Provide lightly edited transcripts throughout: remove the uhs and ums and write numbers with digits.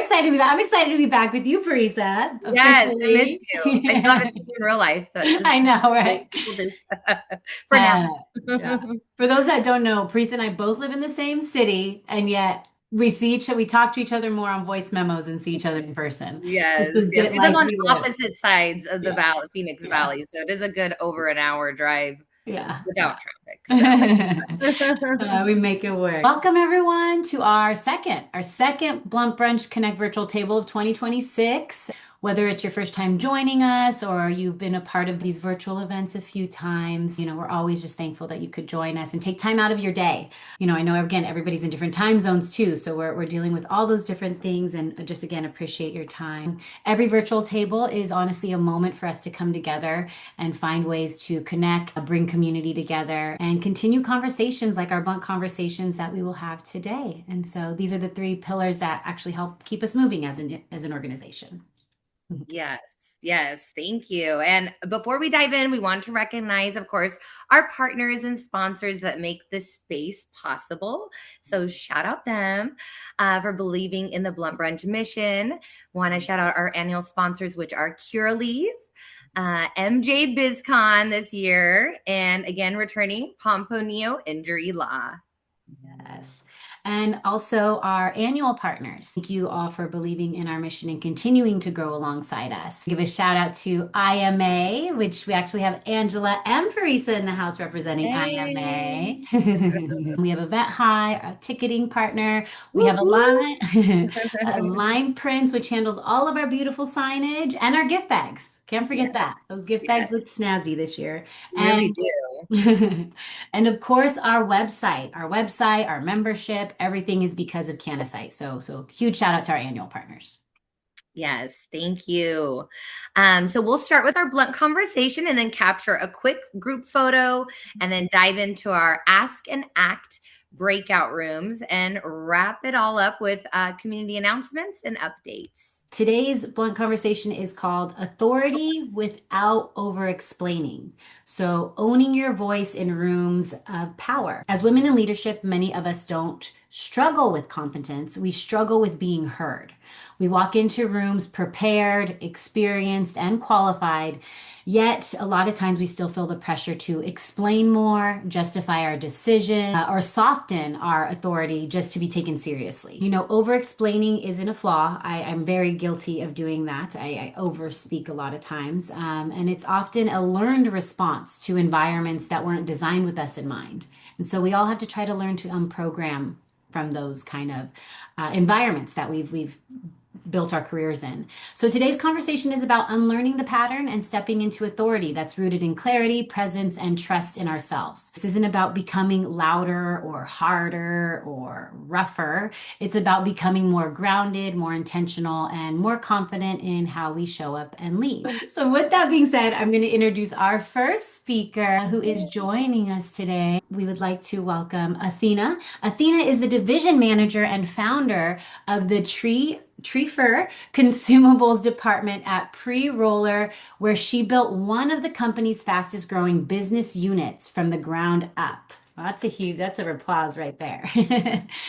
excited to be back. I'm excited to be back with you, Parisa, Yes, I missed officially. you. I still haven't seen you in real life, but this is I know, what right? we'll do for now. Uh, yeah. For those that don't know, Parisa and I both live in the same city, and yet we talk to each other more on voice memos and see each other in person. Just Yes, the yes. bit We live life on we live. opposite sides of the Yeah, valley, Phoenix yeah, Valley, so it is a good over an hour drive yeah, without yeah. traffic. So, We make it work. Welcome everyone to our second Blunt Brunch Connect virtual table of 2026. Whether it's your first time joining us or you've been a part of these virtual events a few times, we're always just thankful that you could join us and take time out of your day. I know again, everybody's in different time zones too, so we're dealing with all those different things and just again, appreciate your time. Every virtual table is honestly a moment for us to come together and find ways to connect, bring community together, and continue conversations like our blunt conversations that we will have today. And so these are the three pillars that actually help keep us moving as an organization. yes, yes, thank you. And before we dive in, we want to recognize, of course, our partners and sponsors that make this space possible. So shout out them for believing in the Blunt Brunch mission. Want to shout out our annual sponsors, which are Curaleaf, MJ BizCon this year, and again, returning Pomponio Injury Law. Yes. And also our annual partners. Thank you all for believing in our mission and continuing to grow alongside us. Give a shout out to IMA, which we actually have Angela and Parisa in the house representing Hey. IMA. We have Event High, a ticketing partner. We have Woohoo! a Line Prints, which handles all of our beautiful signage and our gift bags. Can't Yeah, forget that. Those gift bags yes, look snazzy this year. really And do. and of course, our website, our membership, everything is because of Canasite. So huge shout out to our annual partners. Yes, thank you. So we'll start with our blunt conversation and then capture a quick group photo and then dive into our ask and act breakout rooms and wrap it all up with community announcements and updates. Today's blunt conversation is called Authority Without Over-Explaining. So, owning your voice in rooms of power. As women in leadership, many of us don't struggle with competence, we struggle with being heard. We walk into rooms prepared, experienced, and qualified, yet a lot of times we still feel the pressure to explain more, justify our decision, or soften our authority just to be taken seriously. Over explaining isn't a flaw. I'm very guilty of doing that. I overspeak a lot of times. And it's often a learned response to environments that weren't designed with us in mind. And so we all have to try to learn to unprogram from those kind of environments that we've built our careers in. So today's conversation is about unlearning the pattern and stepping into authority that's rooted in clarity, presence, and trust in ourselves. This isn't about becoming louder or harder or rougher. It's about becoming more grounded, more intentional, and more confident in how we show up and lead. So with that being said, I'm going to introduce our first speaker who is joining us today. We would like to welcome Athina. Athina is the division manager and founder of the Tree Fur Consumables Department at PreRoll-Er, where she built one of the company's fastest growing business units from the ground up. That's a applause right there.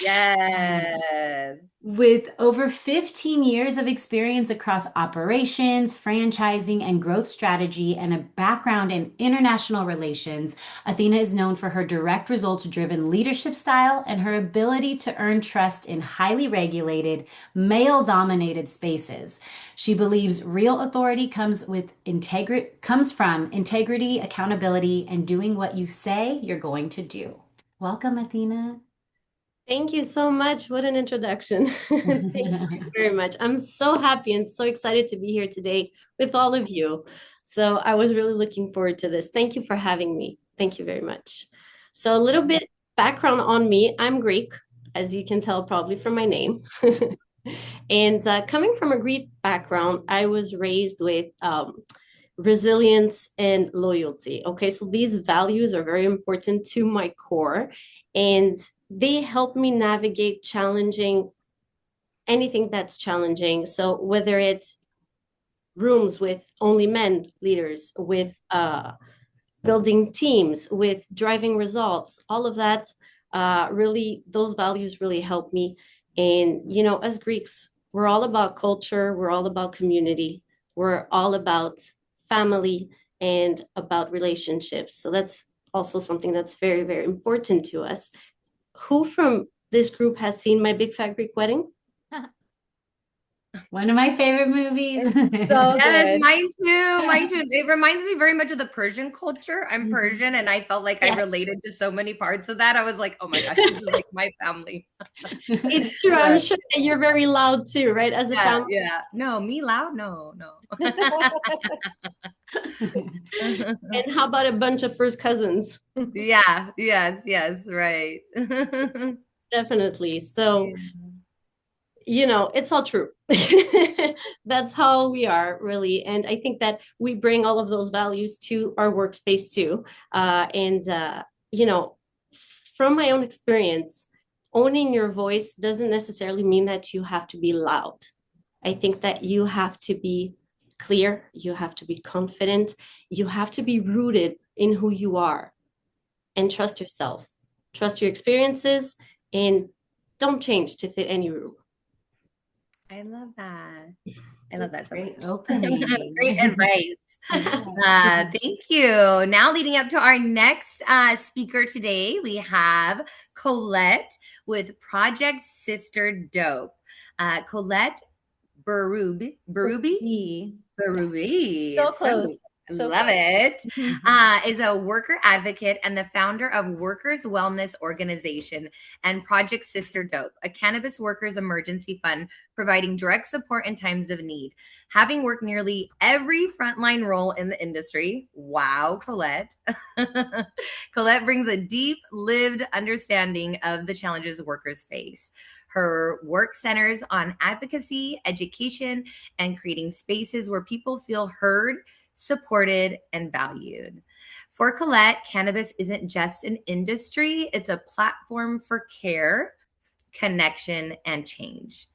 Yes. With over 15 years of experience across operations, franchising, and growth strategy, and a background in international relations, Athina is known for her direct results driven leadership style and her ability to earn trust in highly regulated, male dominated spaces. She believes real authority comes from integrity, accountability, and doing what you say you're going to do. Welcome, Athina. Thank you so much. What an introduction. Thank you very much. I'm so happy and so excited to be here today with all of you. So I was really looking forward to this. Thank you for having me. Thank you very much. So a little bit background on me. I'm Greek, as you can tell probably from my name. And coming from a Greek background, I was raised with resilience and loyalty. Okay, so these values are very important to my core. And they help me navigate anything that's challenging. So whether it's rooms with only men leaders, with building teams, with driving results, all of that, really, those values really help me. And, as Greeks, we're all about culture, we're all about community, we're all about family and about relationships. So that's also something that's very, very important to us. Who from this group has seen My Big Fat Greek Wedding? One of my favorite movies. So Yes, good. mine too. Mine too. It reminds me very much of the Persian culture. I'm Persian, and I felt like I Yes. related to so many parts of that. I was like, oh my gosh, this is like my family. It's true. I'm sure that you're very loud too, right? As a Yeah, family. yeah. No, me loud? No, no. And how about a bunch of first cousins? Yeah, yes, yes, right. Definitely. So, Yeah. it's all true. That's how we are, really. And I think that we bring all of those values to our workspace too. You know, from my own experience, owning your voice doesn't necessarily mean that you have to be loud. I think that you have to be clear, you have to be confident, you have to be rooted in who you are and trust yourself, trust your experiences, and don't change to fit any room. I love that. I love that so Great much. opening. Great advice. Yes. Thank you. Now, leading up to our next speaker today, we have Colette with Project Sister Dope. Colette Berube, Berube. So It's so close. So love close. it. Is a worker advocate and the founder of Workers Wellness Organization and Project Sister Dope, a cannabis workers emergency fund providing direct support in times of need. Having worked nearly every frontline role in the industry, wow, Colette. Colette brings a deep lived understanding of the challenges workers face. Her work centers on advocacy, education, and creating spaces where people feel heard, supported, and valued. For Colette, cannabis isn't just an industry, it's a platform for care, connection, and change.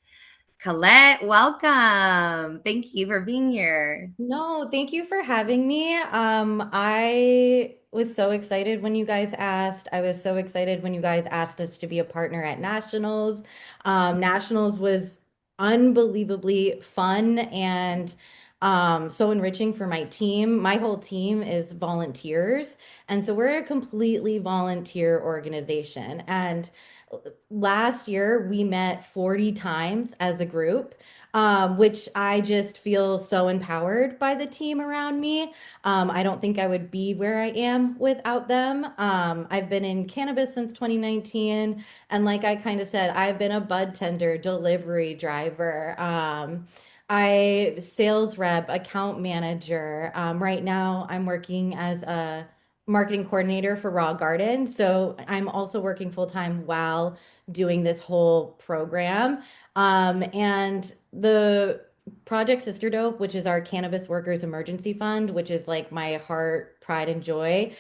Colette, welcome. Thank you for being here. No, thank you for having me. I was so excited when you guys asked. I was so excited when you guys asked us to be a partner at Nationals. Nationals was unbelievably fun and so enriching for my team. My whole team is volunteers, and so we're a completely volunteer organization. And last year we met 40 times as a group, which I just feel so empowered by the team around me. I don't think I would be where I am without them. I've been in cannabis since 2019. And like I kind of said, I've been a bud tender, delivery driver. I sales rep, account manager. Right now, I'm working as a marketing coordinator for Raw Garden. So I'm also working full time while doing this whole program. And the Project Sister Dope, which is our cannabis workers emergency fund, which is like my heart, pride, and joy.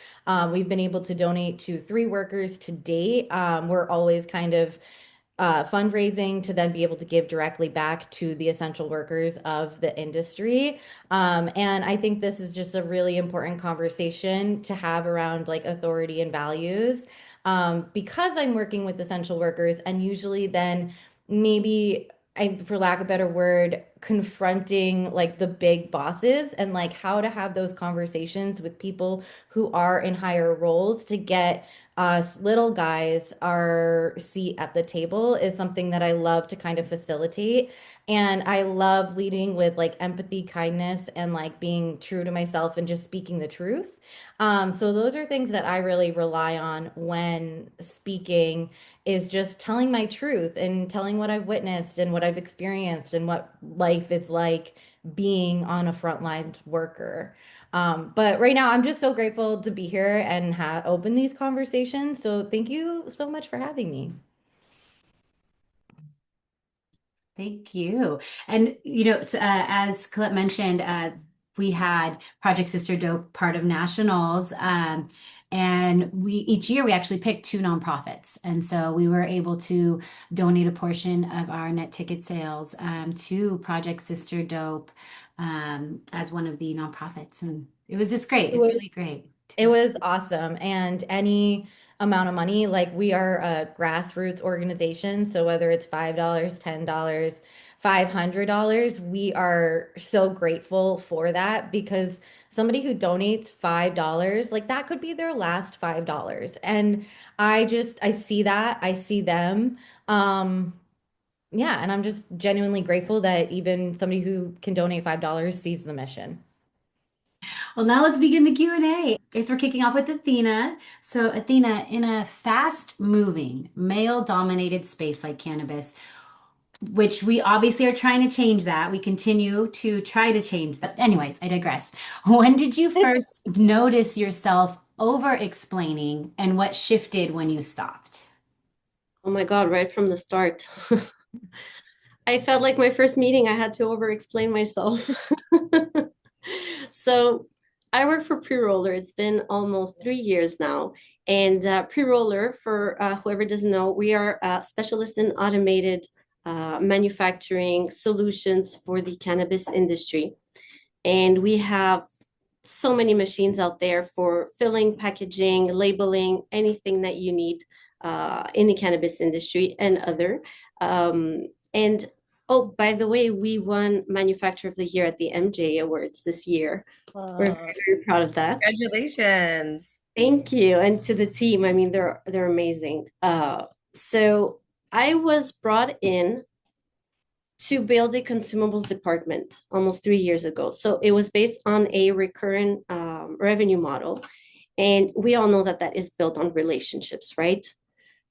We've been able to donate to 3 workers to date. We're always kind of fundraising to then be able to give directly back to the essential workers of the industry. And I think this is just a really important conversation to have around like authority and values. Because I'm working with essential workers and usually then maybe for lack of a better word, confronting like the big bosses and like how to have those conversations with people who are in higher roles to get us little guys our seat at the table is something that I love to kind of facilitate. And I love leading with like empathy, kindness, and like being true to myself and just speaking the truth. So those are things that I really rely on when speaking is just telling my truth and telling what I've witnessed and what I've experienced and what life is like being on a frontline worker. But right now, I'm just so grateful to be here and open these conversations. So thank you so much for having me. Thank you. And, so, as Colette mentioned, we had Project Sister Dope part of Nationals. And each year we actually picked 2 nonprofits. And so we were able to donate a portion of our net ticket sales to Project Sister Dope as one of the nonprofits. And it was just great. It's really great. It was awesome. And any amount of money, like we are a grassroots organization. So whether it's $5, $10, $500, we are so grateful for that because somebody who donates $5, like that could be their last $5. And I see that, I see them. Um, yeah, and I'm just genuinely grateful that even somebody who can donate $5 sees the mission. Well, now let's begin the Q&A. Guys, we're kicking off with Athena. So, Athena, in a fast-moving, male-dominated space like cannabis, which we obviously are trying to change that. We continue to try to change that. Anyways, I digress. When did you first notice yourself over-explaining and what shifted when you stopped? Oh my God, right from the start. I felt like my first meeting, I had to over-explain myself. So I work for PreRoll-Er. It's been almost 3 years now. And PreRoll-Er, for whoever doesn't know, we are specialists in automated manufacturing solutions for the cannabis industry. And we have so many machines out there for filling, packaging, labeling, anything that you need in the cannabis industry and other. And oh, by the way, we won Manufacturer of the Year at the MJ Awards this year. We're very, very proud of that. Congratulations. Thank you. And to the team, I mean, they're amazing. So I was brought in to build a consumables department almost 3 years ago. So it was based on a recurrent revenue model. And we all know that that is built on relationships, right?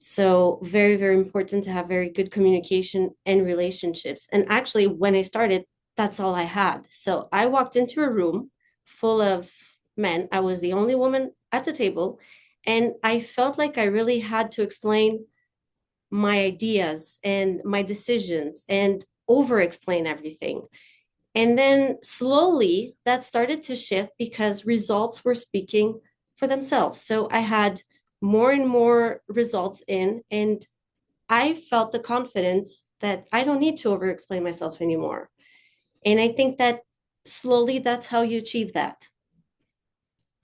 So very, very important to have very good communication and relationships. And actually, when I started, that's all I had. So I walked into a room full of men. I was the only woman at the table. And I felt like I really had to explain my ideas and my decisions and over explain everything. And then slowly that started to shift because results were speaking for themselves. So I had more and more results in, and I felt the confidence that I don't need to over explain myself anymore. And I think that slowly that's how you achieve that.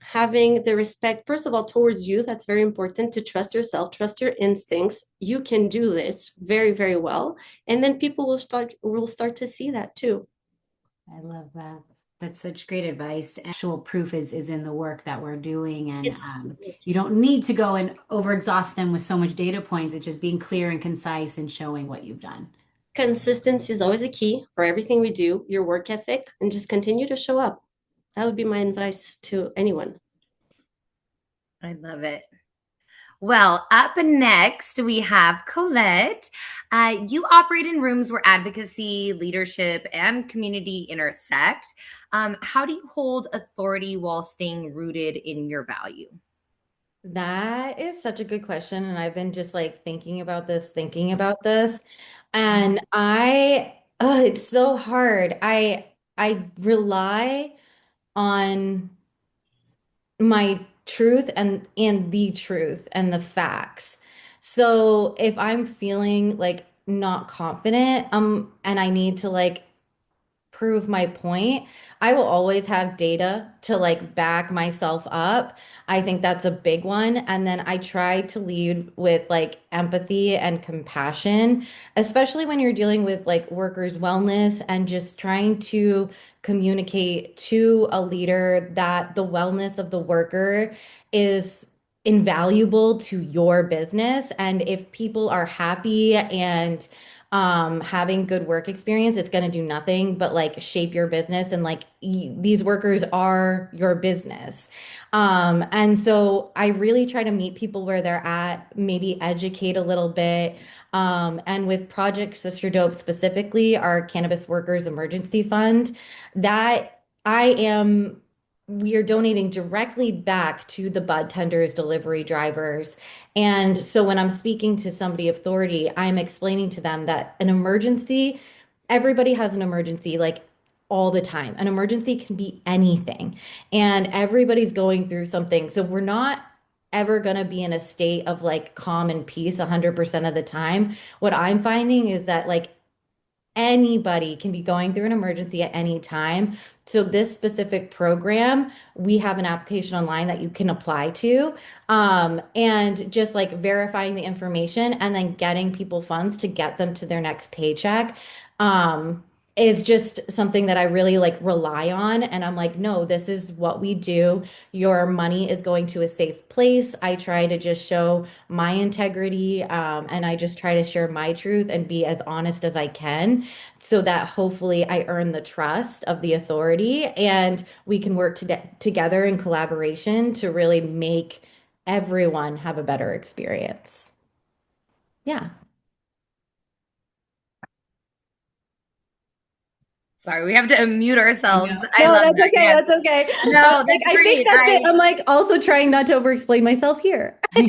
Having the respect, first of all, towards you, that's very important to trust yourself, trust your instincts. You can do this very, very well. And then people will start to see that too. I love that. That's such great advice. Actual proof is in the work that we're doing, and It's you don't need to go and overexhaust them with so much data points. It's just being clear and concise and showing what you've done. consistency is always a key for everything we do, your work ethic, and just continue to show up. That would be my advice to anyone. I love it. Well, up next, we have Colette. You operate in rooms where advocacy, leadership, and community intersect. How do you hold authority while staying rooted in your value? That is such a good question. And I've been just like thinking about this. And it's so hard. I rely on my truth and the truth and the facts. So if I'm feeling like not confident, and I need to like prove my point, I will always have data to like back myself up. I think that's a big one. And then I try to lead with like empathy and compassion, especially when you're dealing with like workers' wellness and just trying to communicate to a leader that the wellness of the worker is invaluable to your business. And if people are happy and having good work experience, it's going to do nothing but like shape your business, and like these workers are your business. And so I really try to meet people where they're at, maybe educate a little bit. And with Project SisterDope specifically, our Cannabis Workers Emergency Fund, that I am we are donating directly back to the bud tenders, delivery drivers. And so when I'm speaking to somebody of authority, I'm explaining to them that an emergency, everybody has an emergency like all the time. An emergency can be anything, and everybody's going through something. So we're not ever going to be in a state of like calm and peace 100% of the time. What I'm finding is that like anybody can be going through an emergency at any time. So this specific program, we have an application online that you can apply to, and just like verifying the information and then getting people funds to get them to their next paycheck. is just something that I really like rely on. And I'm like, no, this is what we do. Your money is going to a safe place. I try to just show my integrity, and I just try to share my truth and be as honest as I can so that hopefully I earn the trust of the authority and we can work together in collaboration to really make everyone have a better experience. Yeah. Sorry, we have to unmute I ourselves. know. I No, love that's that. okay. Yes. That's okay. No, Like, that's I think great. that's it. I'm like also trying not to over-explain myself here. Even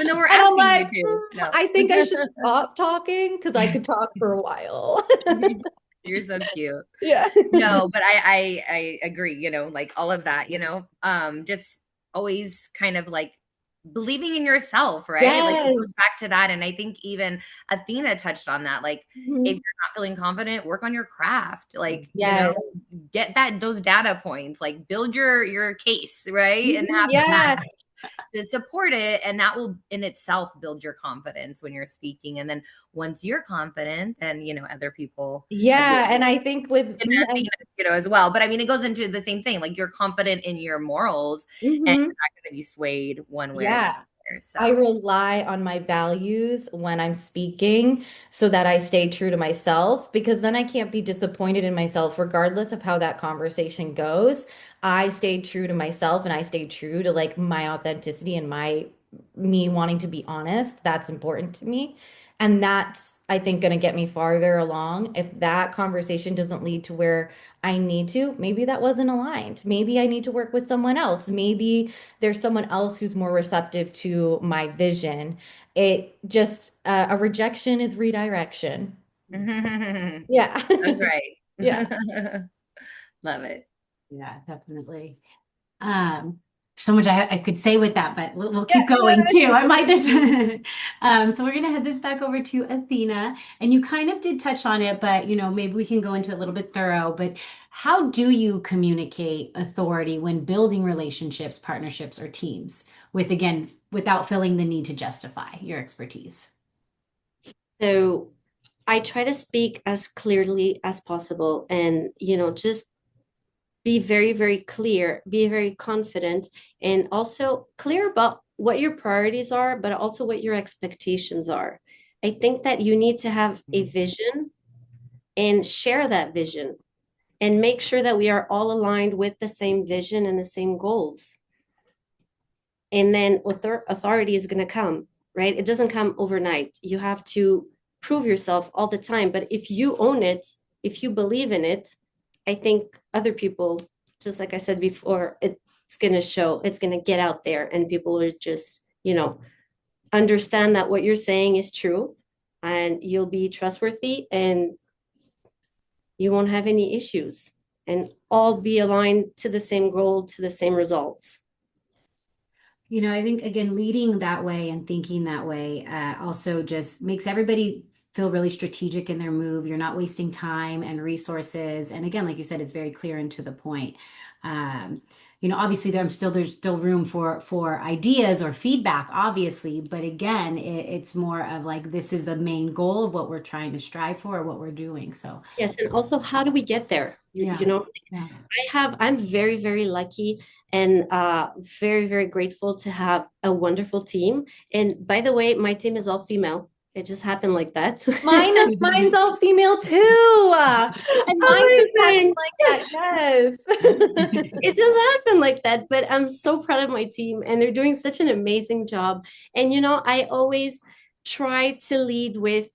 though we're And I'm asking like, you to. No. I think I should stop talking because I could talk for a while. You're so cute. Yeah. No, but I agree, like all of that, just always kind of like believing in yourself, right? Like it Yes. goes back to that. And I think even Athena touched on that. Like if Mhm. you're not feeling confident, work on your craft. Like, Yes. get those data points, like build your case, right? And have the Yeah. data to support it, and that will in itself build your confidence when you're speaking. And then once you're confident, then other people as well, Yeah. And I think with and Athena, as well. But I mean, it goes into the same thing. Like you're confident in your morals, and you're Mhm. not going to be swayed one way or the Yeah. other. I So, rely on my values when I'm speaking so that I stay true to myself because then I can't be disappointed in myself regardless of how that conversation goes. I stayed true to myself and I stayed true to like my authenticity and my me wanting to be honest. That's important to me. And that's, I think, going to get me farther along. If that conversation doesn't lead to where I need to, maybe that wasn't aligned. Maybe I need to work with someone else. Maybe there's someone else who's more receptive to my vision. It just, a rejection is redirection. that's Yeah. Yeah. right. Love it. Yeah, definitely. So much I could say with that, but we'll Yeah. keep going too. I'm like, there's, so we're gonna head this back over to Athena, and you kind of did touch on it, but maybe we can go into it a little bit thorough. But how do you communicate authority when building relationships, partnerships, or teams with, again, without feeling the need to justify your expertise? So I try to speak as clearly as possible and, just be very, very clear, be very confident, and also clear about what your priorities are, but also what your expectations are. I think that you need to have a vision and share that vision and make sure that we are all aligned with the same vision and the same goals. And then authority is going to come, right? It doesn't come overnight. You have to prove yourself all the time. But if you own it, if you believe in it, I think other people, just like I said before, it's going to show, it's going to get out there, and people are just, understand that what you're saying is true, and you'll be trustworthy, and you won't have any issues, and all be aligned to the same goal, to the same results. I think again, leading that way and thinking that way also just makes everybody feel really strategic in their move. You're not wasting time and resources. And again, like you said, it's very clear and to the point. Um, obviously there's still room for ideas or feedback, obviously, but again, it's more of like this is the main goal of what we're trying to strive for, or what we're doing. So Yes, and also how do we get there? yeah. Yeah. I'm very, very lucky and very, very grateful to have a wonderful team. And by the way, my team is all female. It just happened like that. Mine's all female too. And mine just happened Amazing. like that. Yes. It just happened like that. But I'm so proud of my team, and they're doing such an amazing job. And I always try to lead with,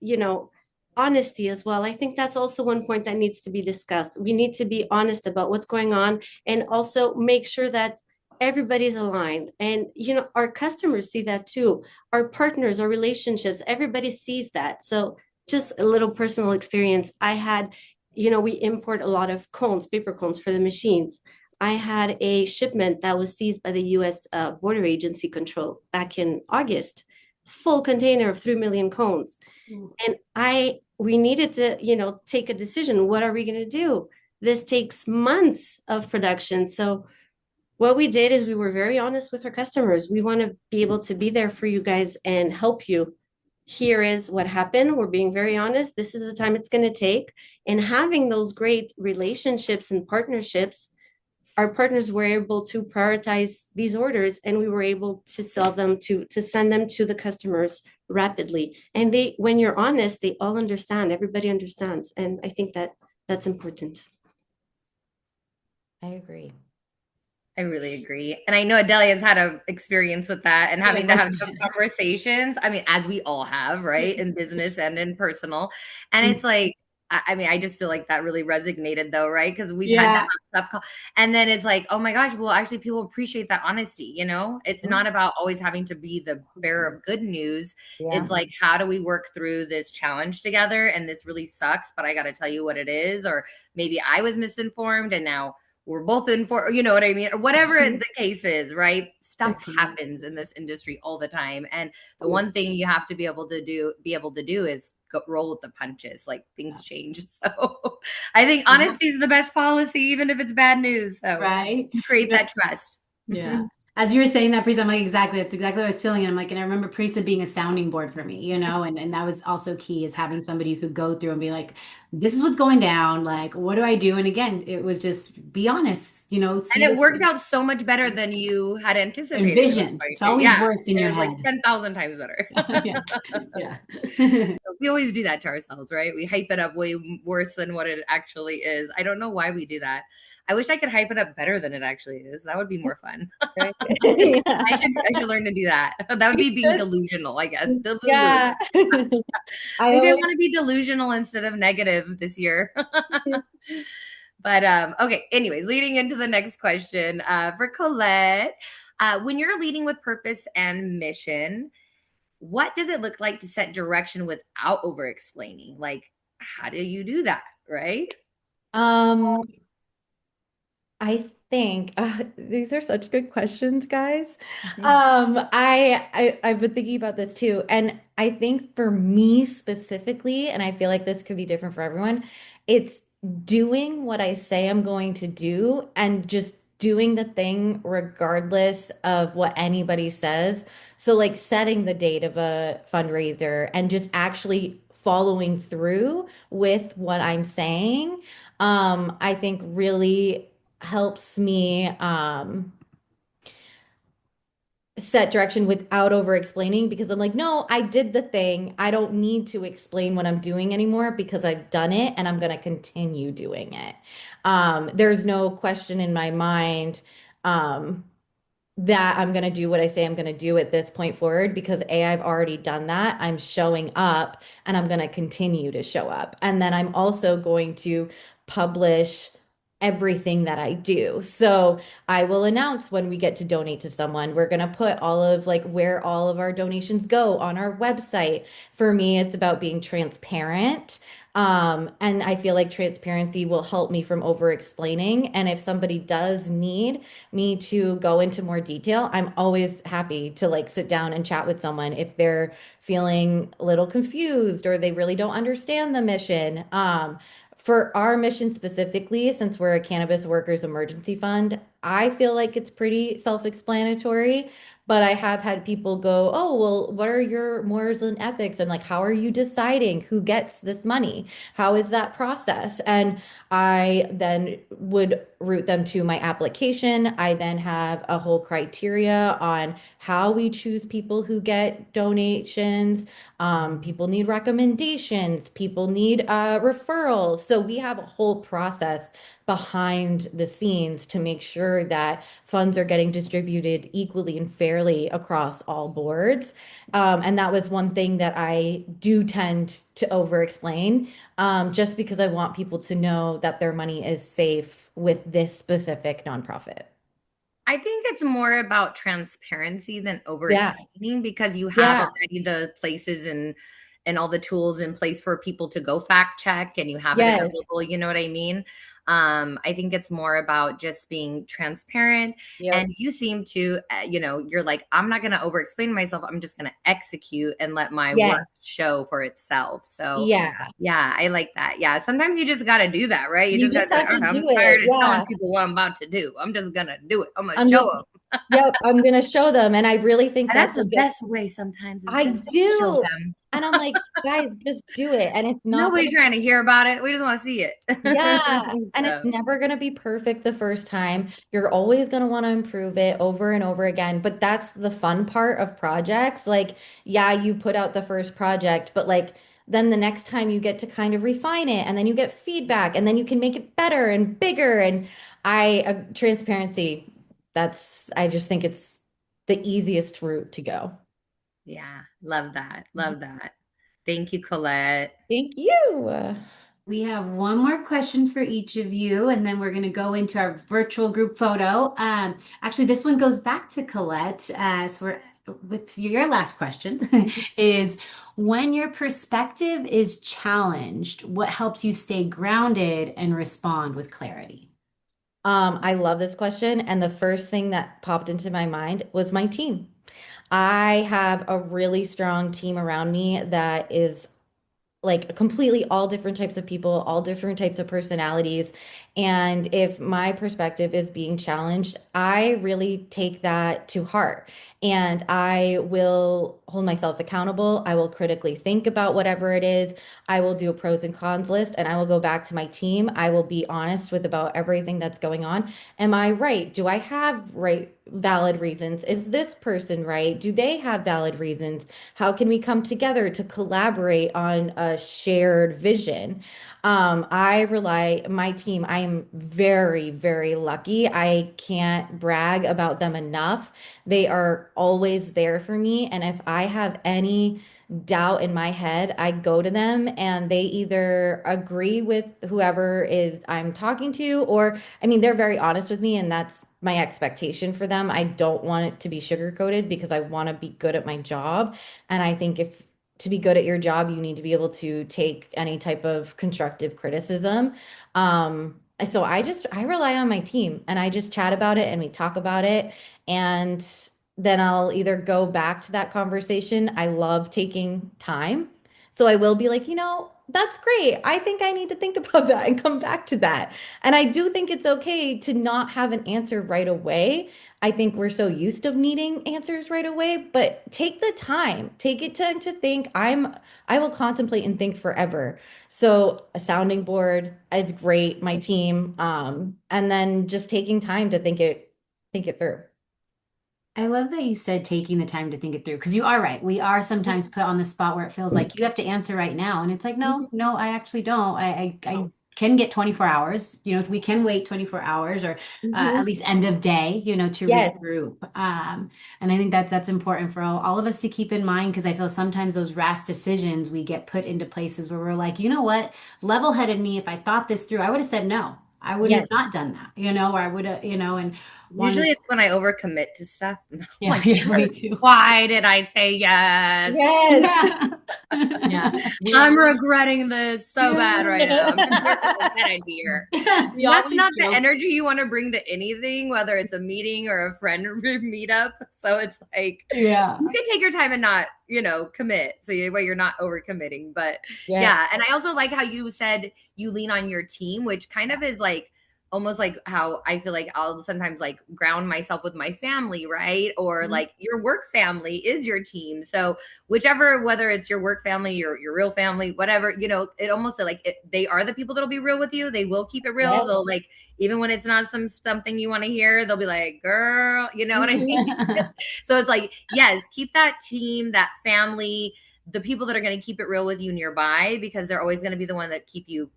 honesty as well. I think that's also one point that needs to be discussed. We need to be honest about what's going on, and also make sure that everybody's aligned. And our customers see that too. Our partners, our relationships, everybody sees that. So just a little personal experience. I had, we import a lot of cones, paper cones for the machines. I had a shipment that was seized by the US Border Agency Control back in August, full container of 3 million cones. And we needed to, take a decision. What are we going to do? This takes months of production. So what we did is we were very honest with our customers. We want to be able to be there for you guys and help you here is what happened. We're being very honest. This is the time it's going to take. And having those great relationships and partnerships, our partners were able to prioritize these orders, and we were able to sell them to send them to the customers rapidly. And they, when you're honest, they all understand. Everybody understands. And I think that that's important. I agree. I really agree. And I know Adelia's had an experience with that and having to have tough conversations. I mean, as we all have, right? In business and in personal. And it's like, I mean, I just feel like that really resonated though, right? Because we've had to have stuff. And then it's like, oh my gosh, well, actually, people appreciate that honesty. You know, it's not about always having to be the bearer of good news. It's like, how do we work through this challenge together? And this really sucks, but I got to tell you what it is. Or maybe I was misinformed and now we're both in for, you know what I mean? Or whatever the case is, right? Stuff happens in this industry all the time. And the one thing you have to be able to do is roll with the punches. Like things change. So I think honesty is the best policy, even if it's bad news. So create that trust. Yeah. As you were saying that, Prisa, I'm like, exactly. That's exactly what I was feeling. And I'm like, and I remember Prisa being a sounding board for me, you know, and that was also key, is having somebody who could go through and be like, this is what's going down. Like, what do I do? And again, it was just be honest, you know. And it worked out so much better than you had anticipated. Envisioned. It's always worse in your head. Like 10,000 times better. Yeah. We always do that to ourselves, right? We hype it up way worse than what it actually is. I don't know why we do that. I wish I could hype it up better than it actually is. That would be more fun. I should learn to do that. That would be being delusional, I guess. Yeah. Maybe I want to be delusional instead of negative this year. But okay, anyways, leading into the next question for Colette. When you're leading with purpose and mission, what does it look like to set direction without over-explaining? Like, how do you do that, right? I think these are such good questions, guys. I've been thinking about this too, and I think for me specifically, and I feel like this could be different for everyone, it's doing what I say I'm going to do and just doing the thing regardless of what anybody says. So like setting the date of a fundraiser and just actually following through with what I'm saying, I think really helps me set direction without over explaining, because I'm like, no, I did the thing. I don't need to explain what I'm doing anymore because I've done it and I'm going to continue doing it. There's no question in my mind that I'm going to do what I say I'm going to do at this point forward, because A, I've already done that. I'm showing up and I'm going to continue to show up. And then I'm also going to publish everything that I do. So I will announce when we get to donate to someone. We're going to put all of like where all of our donations go on our website. For me, it's about being transparent. And I feel like transparency will help me from over explaining. And if somebody does need me to go into more detail, I'm always happy to like sit down and chat with someone if they're feeling a little confused or they really don't understand the mission. For our mission specifically, since we're a cannabis workers emergency fund, I feel like it's pretty self-explanatory. But I have had people go, oh, well, what are your morals and ethics? And like, how are you deciding who gets this money? How is that process? And I then would route them to my application. I then have a whole criteria on how we choose people who get donations. People need recommendations. People need referrals. So we have a whole process behind the scenes to make sure that funds are getting distributed equally and fairly across all boards. And that was one thing that I do tend to over explain, just because I want people to know that their money is safe with this specific nonprofit. I think it's more about transparency than over explaining, because you have already the places and all the tools in place for people to go fact check, and you have it available. You know what I mean? I think it's more about just being transparent. And you seem to, you're like, I'm not going to over explain myself. I'm just going to execute and let my work show for itself. So yeah, I like that. Yeah. Sometimes you just got to do that, right? You just got to, I'm tired of telling people what I'm about to do. I'm just going to do it. I'm going to show them. Yep, I'm going to show them. And I really think that's the best way sometimes. I do. And I'm like, guys, just do it. And it's not Nobody gonna trying to hear about it. We just want to see it. yeah, and it's So, never going to be perfect the first time. You're always going to want to improve it over and over again. But that's the fun part of projects. Like, yeah, you put out the first project, but like then the next time you get to kind of refine it and then you get feedback and then you can make it better and bigger. And transparency, I just think it's the easiest route to go. yeah, love that. Love that. Thank you, Colette. Thank you. We have one more question for each of you, and then we're going to go into our virtual group photo. Actually, this one goes back to Colette. So we're with your last question is when your perspective is challenged, what helps you stay grounded and respond with clarity? I love this question. And the first thing that popped into my mind was my team. I have a really strong team around me that is like completely all different types of people, all different types of personalities. And if my perspective is being challenged, I really take that to heart and I will hold myself accountable. I will critically think about whatever it is. I will do a pros and cons list and I will go back to my team. I will be honest with about everything that's going on. Am I right? Do I have valid reasons? Is this person right? Do they have valid reasons? How can we come together to collaborate on a shared vision? My team, I am very, very lucky. I can't brag about them enough. They are always there for me. And if I have any doubt in my head, I go to them and they either agree with whoever is I'm talking to, or I mean, they're very honest with me, and that's my expectation for them. I don't want it to be sugar-coated because I want to be good at my job. And I think if to be good at your job, you need to be able to take any type of constructive criticism. So I rely on my team and I just chat about it and we talk about it. And then I'll either go back to that conversation. I love taking time. So I will be like, that's great. I think I need to think about that and come back to that. And I do think it's okay to not have an answer right away. I think we're so used to needing answers right away, but take the time. Take it time to think. I will contemplate and think forever. So a sounding board is great, my team. And then just taking time to think it through. I love that you said taking the time to think it through because you are right. We are sometimes put on the spot where it feels like you have to answer right now. And it's like, no, Mhm. no, I actually don't. I can get 24 hours. We can wait 24 hours or at Mhm. least end of day, to Yes. regroup. And I think that that's important for all of us to keep in mind because I feel sometimes those rash decisions we get put into places where we're like, you know what, level-headed me, if I thought this through, I would have said no. I would have Yes. not done that, or I would have, and wanted. Usually it's when I overcommit to stuff. I'm Yeah, like, yeah, me too. why did I say yes? Yes. Yeah. Yeah. We I'm always, regretting this so bad right now. I'm just here for the dead here. we That's always not the joke. energy you want to bring to anything, whether it's a meeting or a friend meetup. So it's like Yeah. you can take your time and not, commit. So you're not overcommitting. But Yes. yeah. And I also like how you said you lean on your team, which kind of is like almost like how I feel like I'll sometimes like ground myself with my family, right? Or Mhm. like your work family is your team. So whichever, whether it's your work family, your real family, whatever, it almost like they are the people that'll be real with you. They will keep it real. Yes. They'll like, even when it's not something you want to hear, they'll be like, girl, you know what I mean? So it's like, yes, keep that team, that family, the people that are going to keep it real with you nearby, because they're always going to be the one that keep you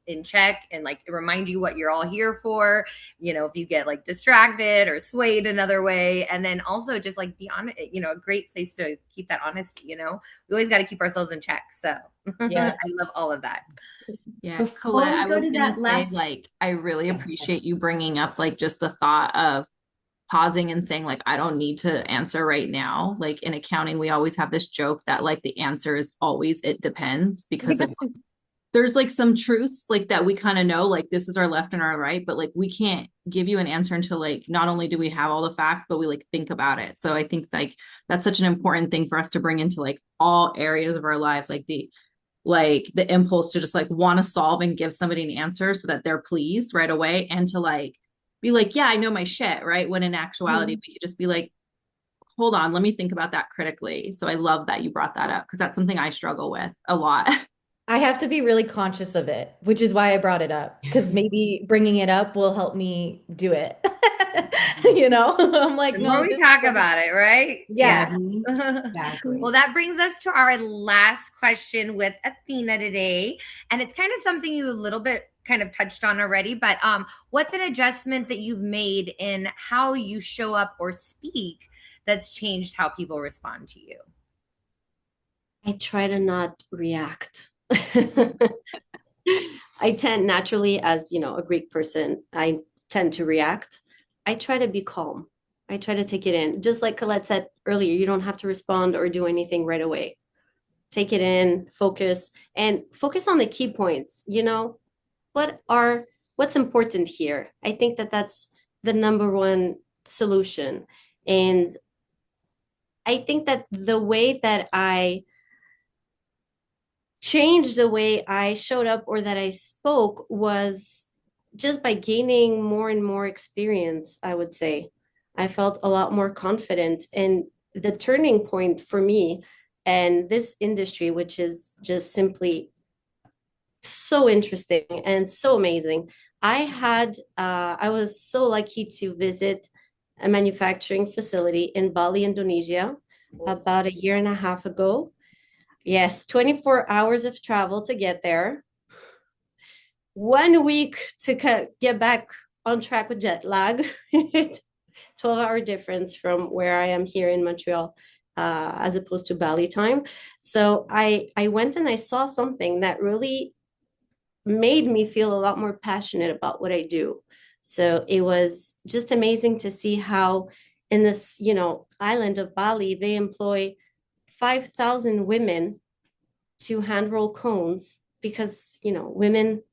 in check and like remind you what you're all here for, if you get like distracted or swayed another way. And then also just like be honest, a great place to keep that honesty, we always got to keep ourselves in check. So I Yes. love all of that. Yeah, Before Colette, we I go was to gonna that say, last, like, I really yeah. appreciate you bringing up, like, just the thought of pausing and saying, like, I don't need to answer right now. Like, in accounting, we always have this joke that, like, the answer is always, it depends, because it's, there's, like, some truths, like, that we kind of know, like, this is our left and our right, but, like, we can't give you an answer until, like, not only do we have all the facts, but we, like, think about it. So I think, like, that's such an important thing for us to bring into, like, all areas of our lives, like the impulse to just like want to solve and give somebody an answer so that they're pleased right away, and to like be like, yeah, I know my shit, right? When in actuality Mhm. we could just be like, hold on, let me think about that critically. So I love that you brought that up because that's something I struggle with a lot. I have to be really conscious of it, which is why I brought it up, because maybe bringing it up will help me do it. I'm like, The no, more we this talk about it, right? yeah. Exactly. Well, that brings us to our last question with Athina today. And it's kind of something you a little bit kind of touched on already, but what's an adjustment that you've made in how you show up or speak that's changed how people respond to you? I try to not react. I tend naturally, as a Greek person, I tend to react. I try to be calm. I try to take it in. Just like Colette said earlier, you don't have to respond or do anything right away. Take it in, focus, and focus on the key points. What's important here? I think that that's the number one solution. And I think that the way that I changed the way I showed up or that I spoke was just by gaining more and more experience, I would say. I felt a lot more confident. And the turning point for me and this industry, which is just simply so interesting and so amazing. I was so lucky to visit a manufacturing facility in Bali, Indonesia, about a year and a half ago. Yes, 24 hours of travel to get there. 1 week to get back on track with jet lag. 12-hour difference from where I am here in Montreal, as opposed to Bali time. So I went and I saw something that really made me feel a lot more passionate about what I do. So it was just amazing to see how in this, island of Bali, they employ 5,000 women to hand roll cones because, women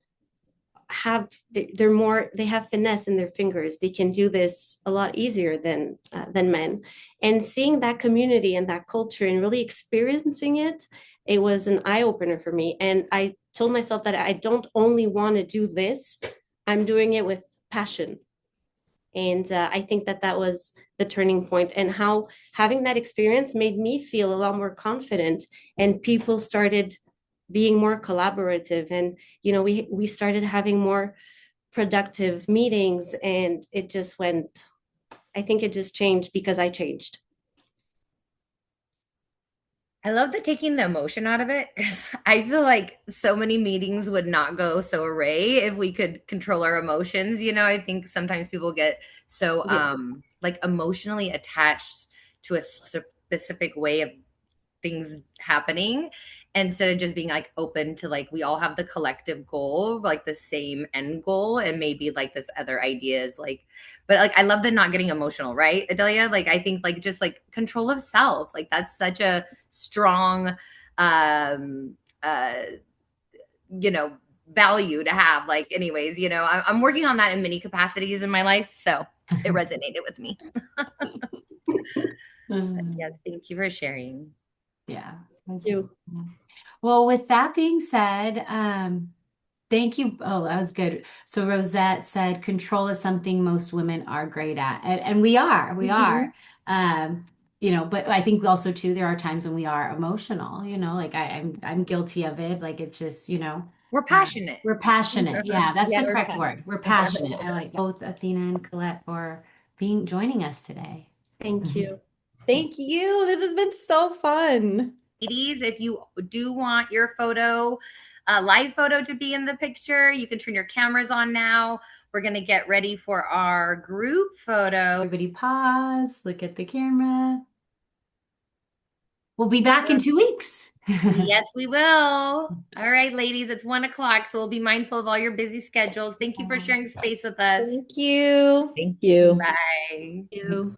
they have finesse in their fingers. They can do this a lot easier than men. And seeing that community and that culture and really experiencing it, it was an eye opener for me. And I told myself that I don't only want to do this, I'm doing it with passion. And I think that that was the turning point, and how having that experience made me feel a lot more confident, and people started being more collaborative, and we started having more productive meetings, and I think it just changed because I changed. I love the taking the emotion out of it, because I feel like so many meetings would not go so array if we could control our emotions. I think sometimes people get so like emotionally attached to a specific way of things happening, instead of just being like open to like we all have the collective goal, like the same end goal, and maybe like this other ideas like, but like I love the not getting emotional, right, Adelia? Like I think like just like control of self, like that's such a strong um uh value to have. Like anyways, I'm working on that in many capacities in my life, so it resonated with me. Yes, thank you for sharing. Yeah. Thank you. Well, with that being said, thank you. Oh, that was good. So Rosette said, control is something most women are great at. And we are, but I think also too, there are times when we are emotional, like I'm guilty of it. Like it's just, We're passionate. We're passionate. Yeah, that's Yeah, the we're correct word. We're passionate. I like both Athina and Colette for joining us today. Thank you. Thank you. This has been so fun. Ladies, if you do want your photo, live photo to be in the picture, you can turn your cameras on now. We're going to get ready for our group photo. Everybody pause, look at the camera. We'll be back in 2 weeks. Yes, we will. All right, ladies, it's 1:00, so we'll be mindful of all your busy schedules. Thank you for sharing space with us. Thank you. Thank you. Bye. Thank you.